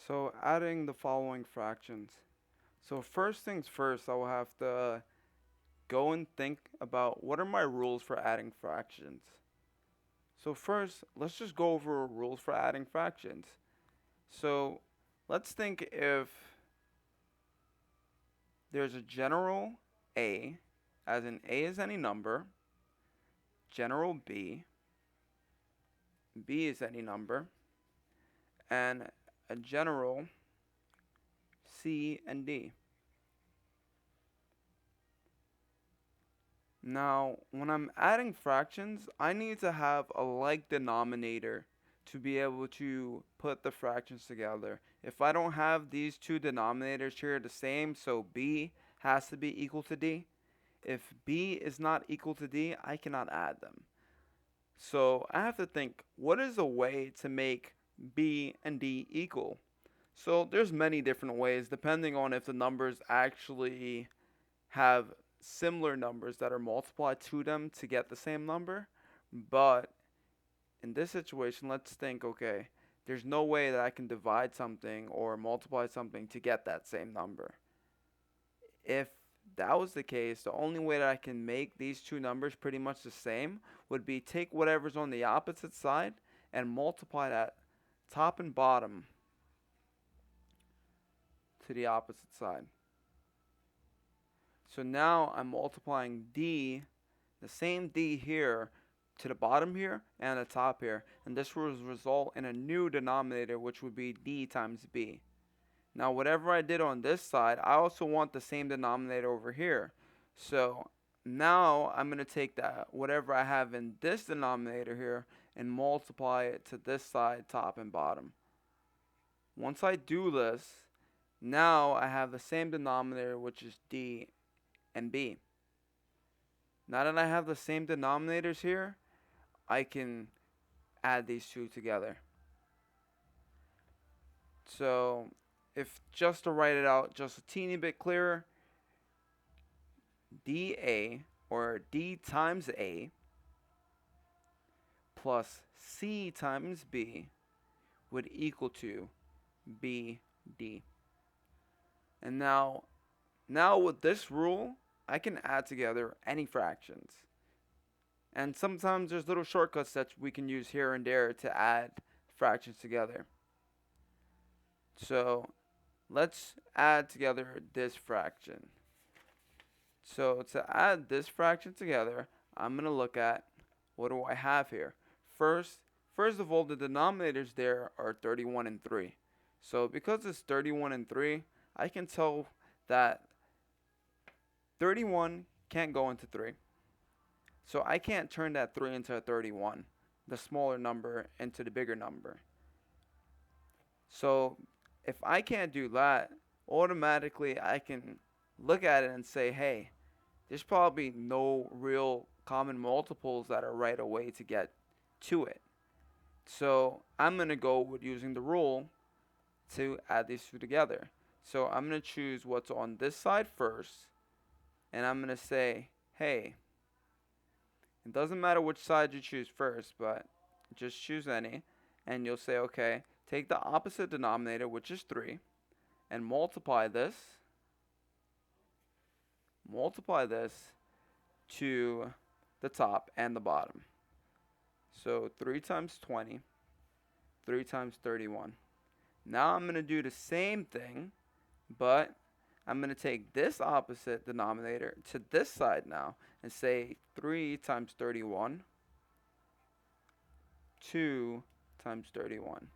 So adding the following fractions. So first things first, I will have to go and think about what are my rules for adding fractions. So first, let's just go over rules for adding fractions. So let's think if there's a general A, as in A is any number, general B is any number, and a general C and D. Now, when I'm adding fractions, I need to have a like denominator to be able to put the fractions together. If I don't have these two denominators here the same, so B has to be equal to D. If B is not equal to D, I cannot add them. So I have to think, what is a way to make B and D equal? So there's many different ways depending on if the numbers actually have similar numbers that are multiplied to them to get the same number. But in this situation, let's think, okay, there's no way that I can divide something or multiply something to get that same number. If that was the case, the only way that I can make these two numbers pretty much the same would be take whatever's on the opposite side and multiply that top and bottom to the opposite side. So now I'm multiplying D, the same D here, to the bottom here and the top here. And this will result in a new denominator, which would be D times B. Now, whatever I did on this side, I also want the same denominator over here. So now I'm going to take that, whatever I have in this denominator here, and multiply it to this side, top and bottom. Once I do this, now I have the same denominator, which is D and B. Now that I have the same denominators here, I can add these two together. So if just to write it out just a teeny bit clearer, dA or D times A plus C times B would equal to BD. And now with this rule, I can add together any fractions. And sometimes there's little shortcuts that we can use here and there to add fractions together. So let's add together this fraction. So to add this fraction together, I'm going to look at what do I have here. First of all, the denominators there are 31 and 3. So because it's 31 and 3, I can tell that 31 can't go into 3. So I can't turn that 3 into a 31, the smaller number into the bigger number. So if I can't do that, automatically I can look at it and say, hey, there's probably no real common multiples that are right away to get to it. So I'm going to go with using the rule to add these two together. So I'm going to choose what's on this side first, and I'm going to say, hey, it doesn't matter which side you choose first, but just choose any, and you'll say, okay, take the opposite denominator, which is 3, and multiply this to the top and the bottom. So 3 times 20, 3 times 31. Now I'm going to do the same thing, but I'm going to take this opposite denominator to this side now and say 3 times 31, 2 times 31.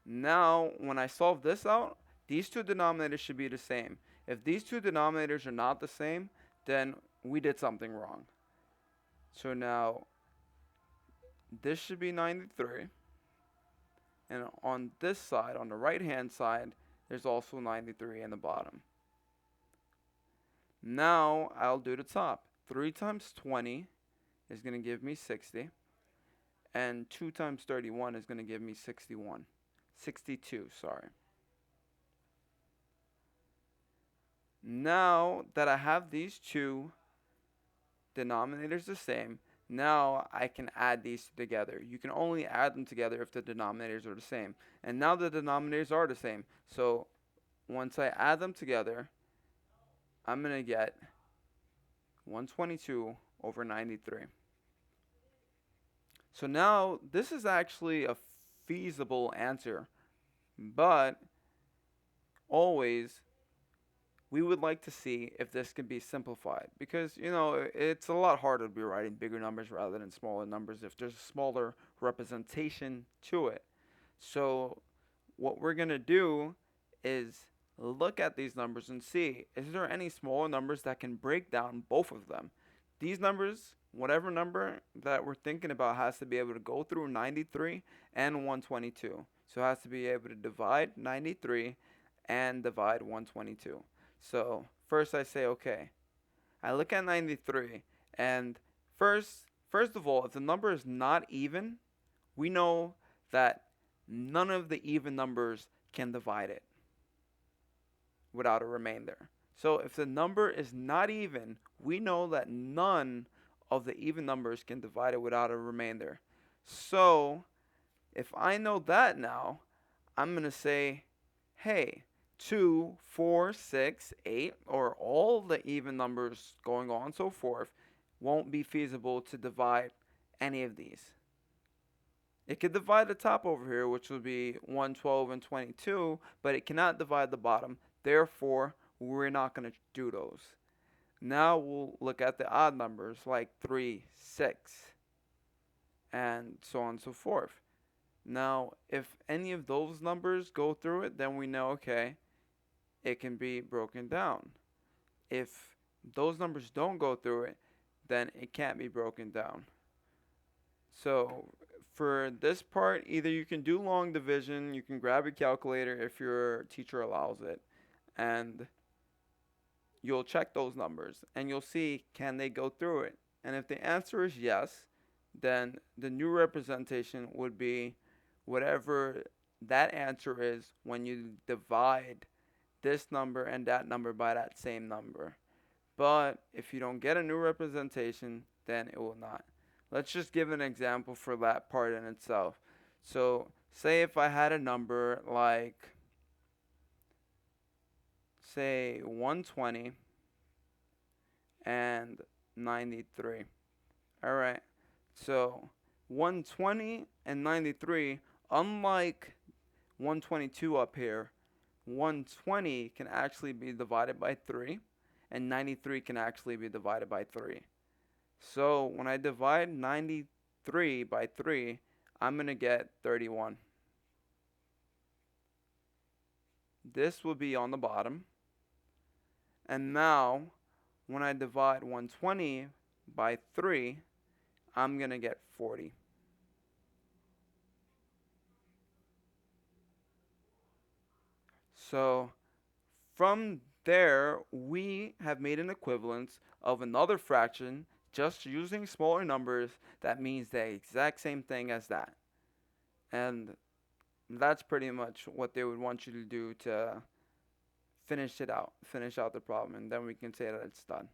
Now, when I solve this out, these two denominators should be the same. If these two denominators are not the same, then we did something wrong. So now, this should be 93. And on this side, on the right-hand side, there's also 93 in the bottom. Now, I'll do the top. 3 times 20 is going to give me 60. And 2 times 31 is going to give me 61. 62, sorry. Now that I have these two denominators the same, Now I can add these together. You can only add them together if the denominators are the same. And now the denominators are the same. So once I add them together, I'm going to get 122 over 93. So now this is actually a feasible answer, but always we would like to see if this can be simplified because it's a lot harder to be writing bigger numbers rather than smaller numbers if there's a smaller representation to it. So what we're going to do is look at these numbers and see, is there any smaller numbers that can break down both of them? These numbers, whatever number that we're thinking about, has to be able to go through 93 and 122. So it has to be able to divide 93 and divide 122. So first I say, okay, I look at 93, and first of all, if the number is not even, we know that none of the even numbers can divide it without a remainder. So if the number is not even, we know that none of the even numbers can divide it without a remainder. So if I know that now, I'm going to say, hey, 2, 4, 6, 8, or all the even numbers going on so forth, won't be feasible to divide any of these. It could divide the top over here, which would be 112 and 22, but it cannot divide the bottom. Therefore, we're not going to do those. Now we'll look at the odd numbers like 3, 6, and so on and so forth. Now, if any of those numbers go through it, then we know, okay, it can be broken down. If those numbers don't go through it, then it can't be broken down. So for this part, either you can do long division, you can grab your calculator if your teacher allows it, and you'll check those numbers and you'll see, can they go through it? And if the answer is yes, then the new representation would be whatever that answer is when you divide this number and that number by that same number. But if you don't get a new representation, then it will not. Let's just give an example for that part in itself. So say if I had a number like, say, 120 and 93. All right. So 120 and 93, unlike 122 up here, 120 can actually be divided by 3, and 93 can actually be divided by 3. So when I divide 93 by 3, I'm going to get 31. This will be on the bottom. And now, when I divide 120 by 3, I'm going to get 40. So from there, we have made an equivalence of another fraction just using smaller numbers that means the exact same thing as that. And that's pretty much what they would want you to do to finish out the problem, and then we can say that it's done.